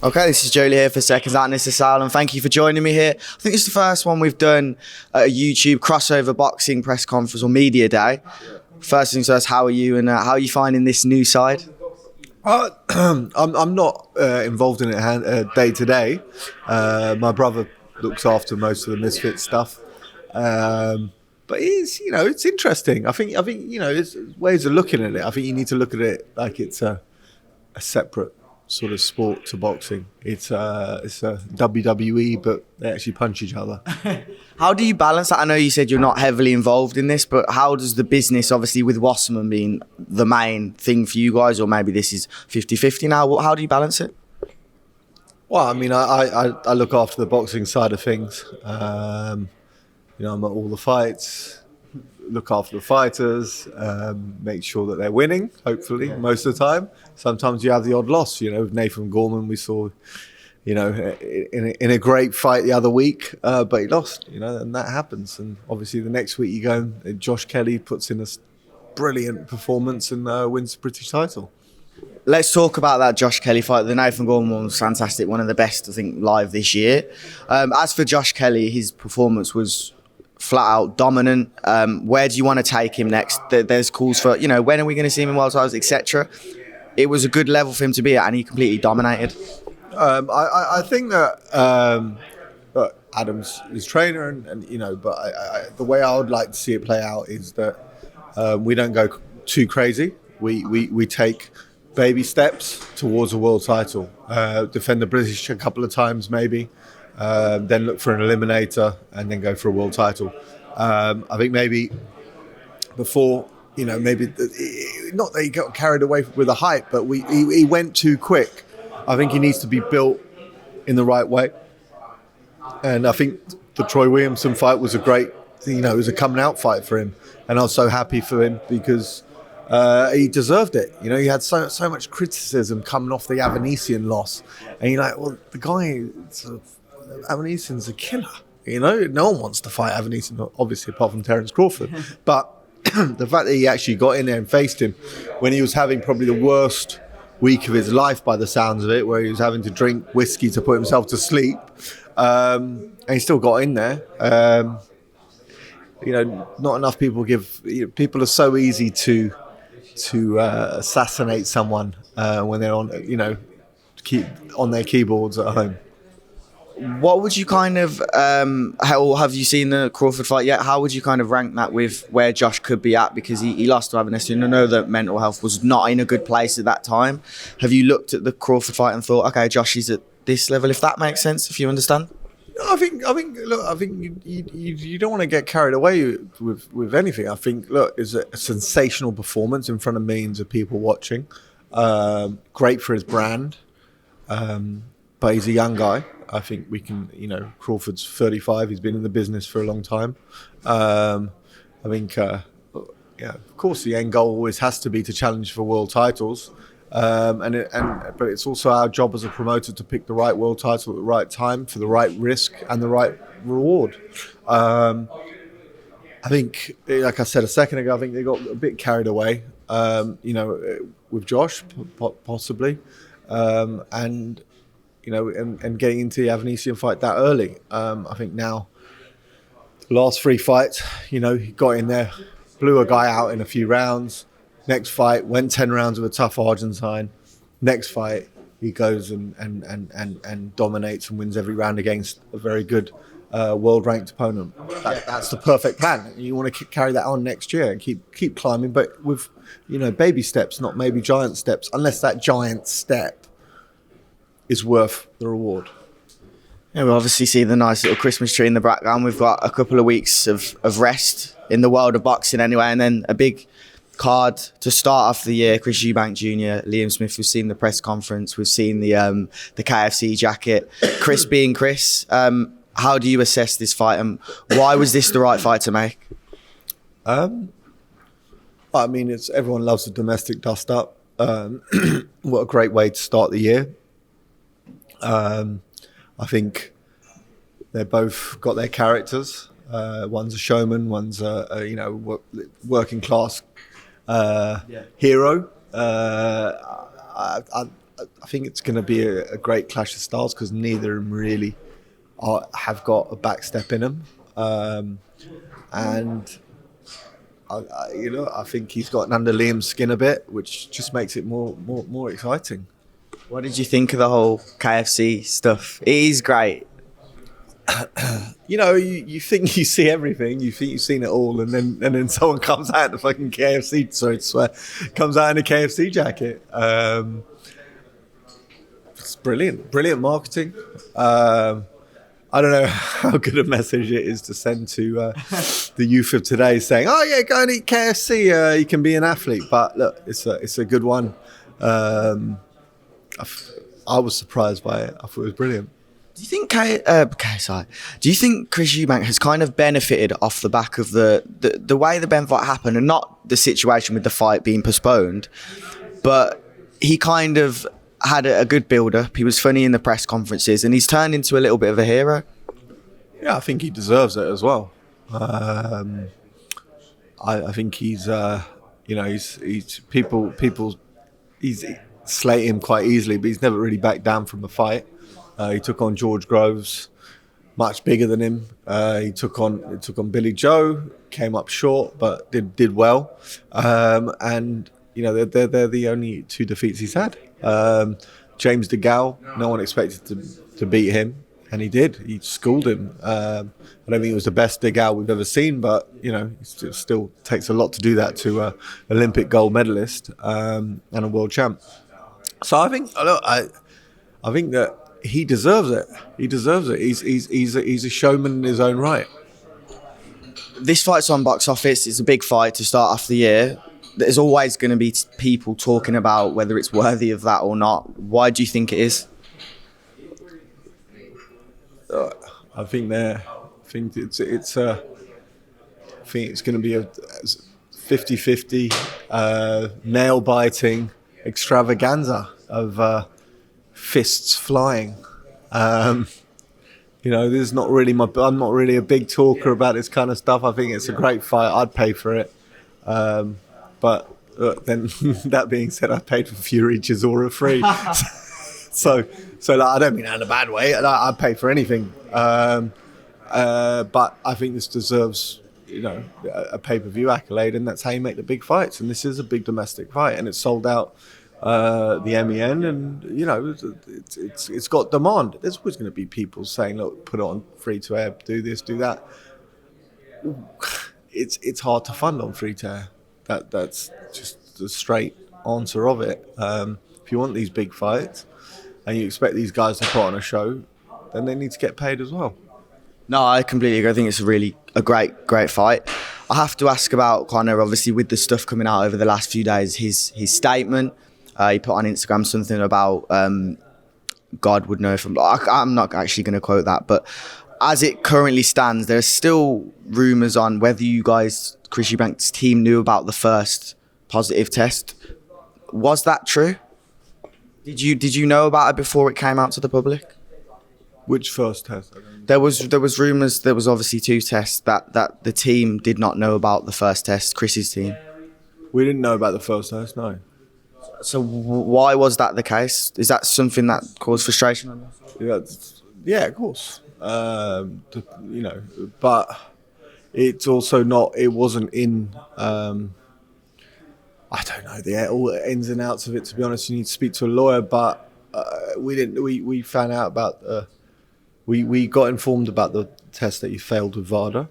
Okay, this is Joe Leigh here for SecondsOut, Nisse Sauerland. Thank you for joining me here. I think it's the first one we've done at a YouTube crossover boxing press conference or media day. First things first, how are you and how are you finding this new side? I'm not involved in it day to day. My brother looks after most of the Misfit stuff, but it's interesting. I think there's ways of looking at it. I think you need to look at it like it's a separate sort of sport to boxing. It's a WWE, but they actually punch each other. How do you balance that? I know you said you're not heavily involved in this, but how does the business, obviously with Wasserman being the main thing for you guys, or maybe this is 50-50 now, how do you balance it? Well, I mean, I look after the boxing side of things. I'm at all the fights, look after the fighters, make sure that they're winning, hopefully, most of the time. Sometimes you have the odd loss. With Nathan Gorman, we saw, in a great fight the other week, but he lost, and that happens. And obviously the next week you go, and Josh Kelly puts in a brilliant performance and wins the British title. Let's talk about that Josh Kelly fight. The Nathan Gorman one was fantastic, one of the best, I think, live this year. As for Josh Kelly, his performance was flat out dominant. Where do you want to take him next? There's calls for, when are we going to see him in world titles, etc. It was a good level for him to be at, and he completely dominated. I think that Adam's his trainer, but the way I would like to see it play out is that we don't go too crazy. We take baby steps towards a world title. Defend the British a couple of times, maybe. Then look for an eliminator and then go for a world title. I think maybe before, maybe not that he got carried away with the hype, but he went too quick. I think he needs to be built in the right way. And I think the Troy Williamson fight was a great, it was a coming out fight for him. And I was so happy for him because he deserved it. He had so much criticism coming off the Avanesian loss. And you're like, well, the guy, Avanesian's a killer. No one wants to fight Avanesian, obviously, apart from Terence Crawford. But the fact that he actually got in there and faced him when he was having probably the worst week of his life by the sounds of it, where he was having to drink whiskey to put himself to sleep, and he still got in there. Not enough people people are so easy to assassinate someone when they're on, keep on their keyboards at home. What would you kind of, have you seen the Crawford fight yet? How would you kind of rank that with where Josh could be at? Because he lost to Avanesian. I know that mental health was not in a good place at that time. Have you looked at the Crawford fight and thought, okay, Josh is at this level, if that makes sense, if you understand? I think you don't want to get carried away with anything. I think, it's a sensational performance in front of millions of people watching. Great for his brand. But he's a young guy. I think we can, Crawford's 35. He's been in the business for a long time. I think, of course, the end goal always has to be to challenge for world titles. But it's also our job as a promoter to pick the right world title at the right time for the right risk and the right reward. I think, like I said a second ago, I think they got a bit carried away, with Josh, possibly. And getting into the Avanesian fight that early. I think now, the last three fights, he got in there, blew a guy out in a few rounds. Next fight, went 10 rounds with a tough Argentine. Next fight, he goes and dominates and wins every round against a very good world-ranked opponent. That's the perfect plan. You want to carry that on next year and keep climbing, but with baby steps, not maybe giant steps, unless that giant step is worth the reward. Yeah, we obviously see the nice little Christmas tree in the background. We've got a couple of weeks of rest in the world of boxing anyway, and then a big card to start off the year. Chris Eubank Jr, Liam Smith, we've seen the press conference, we've seen the KFC jacket. Chris being Chris, how do you assess this fight and why was this the right fight to make? I mean, everyone loves the domestic dust up. What a great way to start the year. I think they both got their characters. One's a showman, one's a working class hero. I think it's going to be a great clash of styles because neither of them really have got a backstep in them, and I think he's gotten under Liam's skin a bit, which just makes it more exciting. What did you think of the whole KFC stuff? It is great. You think you see everything, you think you've seen it all, and then someone comes out in a fucking KFC, sorry to swear, comes out in a KFC jacket. It's brilliant marketing. I don't know how good a message it is to send to the youth of today, saying, "Oh yeah, go and eat KFC. You can be an athlete." But look, it's a good one. I was surprised by it. I thought it was brilliant. Do you think KSI? Do you think Chris Eubank has kind of benefited off the back of the way the Ben fight happened, and not the situation with the fight being postponed, but he kind of had a good build-up. He was funny in the press conferences, and he's turned into a little bit of a hero. Yeah, I think he deserves it as well. I think he's people slate him quite easily, but he's never really backed down from a fight. He took on George Groves, much bigger than him. He took on Billy Joe, came up short, but did well. And they're the only two defeats he's had. James DeGale, no one expected to beat him, and he did. He schooled him. I don't think it was the best DeGale we've ever seen, but it still takes a lot to do that to an Olympic gold medalist and a world champ. So I think that he deserves it. He deserves it. He's a showman in his own right. This fight's on box office. It's a big fight to start off the year. There's always going to be people talking about whether it's worthy of that or not. Why do you think it is? I think it's going to be a 50-50 nail-biting extravaganza of fists flying. This is not really I'm not really a big talker about this kind of stuff. I think it's a great fight. I'd pay for it. But then that being said, I paid for Fury Chisora free. so I don't mean that in a bad way. I'd pay for anything. But I think this deserves, a pay-per-view accolade, and that's how you make the big fights. And this is a big domestic fight, and it's sold out the MEN, and it's got demand. There's always going to be people saying, "Look, put it on free to air, do this, do that." It's hard to fund on free to air. That's just the straight answer of it. If you want these big fights and you expect these guys to put on a show, then they need to get paid as well. No, I completely agree. I think it's a great fight. I have to ask about Conor, obviously, with the stuff coming out over the last few days, his statement. He put on Instagram something about God would know if I'm not actually going to quote that, but as it currently stands, there's still rumours on whether you guys, Chris Eubank's team, knew about the first positive test. Was that true? Did you know about it before it came out to the public? Which first test? There was rumours. There was obviously two tests that the team did not know about the first test. Chris's team. We didn't know about the first test. No. So why was that the case? Is that something that caused frustration on us? Yeah, of course. But it's also not. It wasn't in. I don't know all the ins and outs of it. To be honest, you need to speak to a lawyer. But we didn't. We found out about. We got informed about the test that you failed with VADA,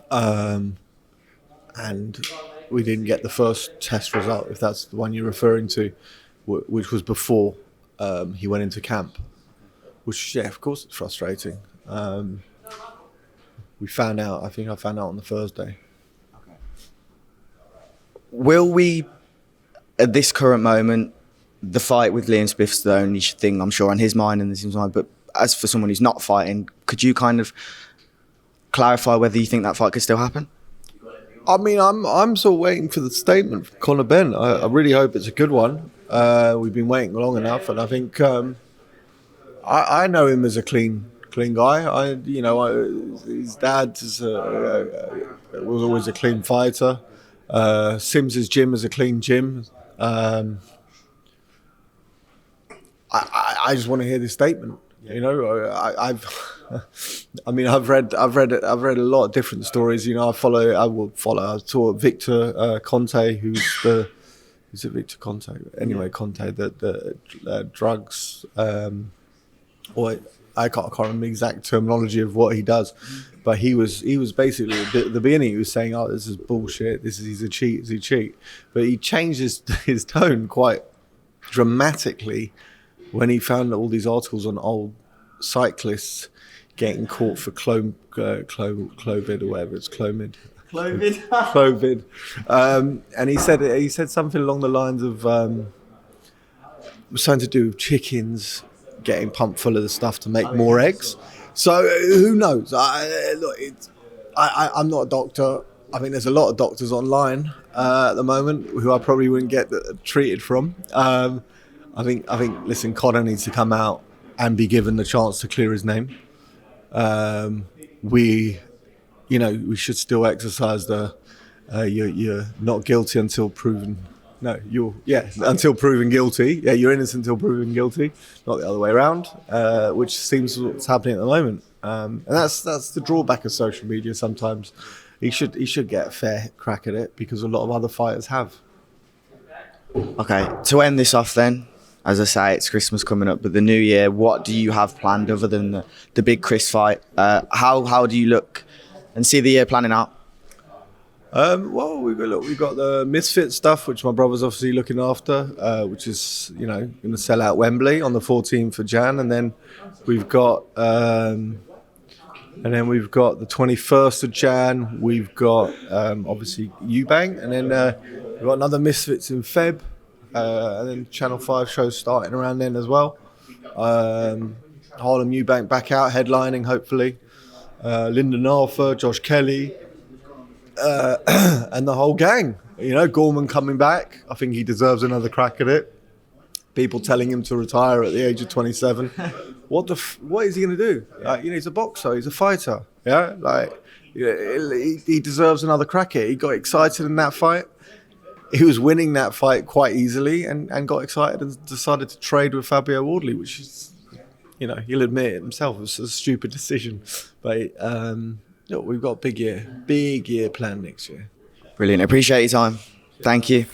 and we didn't get the first test result, if that's the one you're referring to, which was before he went into camp. Which, yeah, of course, it's frustrating. We found out. I think I found out on the Thursday. Okay. Will we, at this current moment, the fight with Liam Smith's the only thing I'm sure on his mind and this is mine. But as for someone who's not fighting, could you kind of clarify whether you think that fight could still happen? I mean, I'm still waiting for the statement from Conor Benn. I really hope it's a good one. We've been waiting long enough, and I think I know him as a clean guy. His dad was always a clean fighter. Sims's gym is a clean gym. I just want to hear this statement. You know, I've read a lot of different stories. You know, I saw Victor Conte, is it Victor Conte? Anyway, Conte, the drugs, or I can't remember the exact terminology of what he does, but he was basically at the beginning he was saying, "Oh, this is bullshit. He's a cheat." But he changed his tone quite dramatically when he found all these articles on old cyclists getting caught for Clovid or whatever it's Clomid. Clovid. And he said something along the lines of something to do with chickens getting pumped full of the stuff to make more eggs. So who knows? I'm not a doctor. I think there's a lot of doctors online at the moment who I probably wouldn't get treated from. I think. Listen, Conor needs to come out and be given the chance to clear his name. We should still exercise the you're not guilty until proven. No, until proven guilty. Yeah, you're innocent until proven guilty, not the other way around, which seems what's happening at the moment. And that's the drawback of social media. Sometimes he should get a fair crack at it because a lot of other fighters have. Okay, to end this off then, as I say, it's Christmas coming up, but the new year, what do you have planned other than the big Chris fight? How do you look and see the year planning out? Well, we've got the Misfit stuff, which my brother's obviously looking after, which is going to sell out Wembley on the 14th of Jan, and then we've got the 21st of Jan. We've got obviously Eubank, and then we've got another Misfits in Feb. And then Channel 5 shows starting around then as well. Harlem Eubank back out, headlining hopefully. Lyndon Arthur, Josh Kelly, and the whole gang. Gorman coming back. I think he deserves another crack at it. People telling him to retire at the age of 27. What is he going to do? He's a boxer. He's a fighter. Yeah, he deserves another crack at it. He got excited in that fight. He was winning that fight quite easily and got excited and decided to trade with Fabio Wardley, which is, he'll admit it himself, it was a stupid decision. But we've got a big year planned next year. Brilliant. Appreciate your time. Thank you.